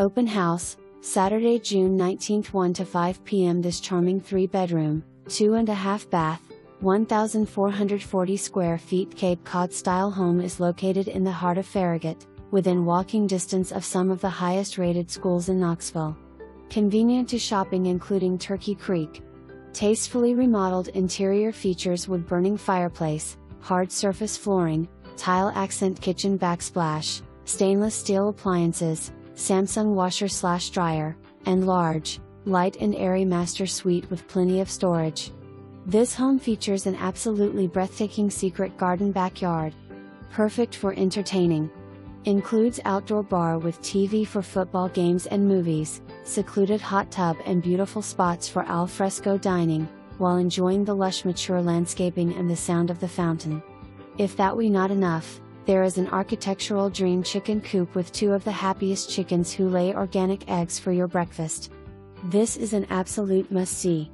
Open house, Saturday, June 19, 1 to 5 p.m. This charming 3-bedroom, 2.5 bath, 1,440 square feet Cape Cod style home is located in the heart of Farragut, within walking distance of some of the highest rated schools in Knoxville. Convenient to shopping including Turkey Creek. Tastefully remodeled interior features wood-burning fireplace, hard surface flooring, tile accent kitchen backsplash, stainless steel appliances, Samsung washer/dryer, and large, light and airy master suite with plenty of storage. This home features an absolutely breathtaking secret garden backyard. Perfect for entertaining. Includes outdoor bar with TV for football games and movies, secluded hot tub and beautiful spots for al fresco dining, while enjoying the lush mature landscaping and the sound of the fountain. If that were not enough, there is an architectural dream chicken coop with 2 of the happiest chickens who lay organic eggs for your breakfast. This is an absolute must-see.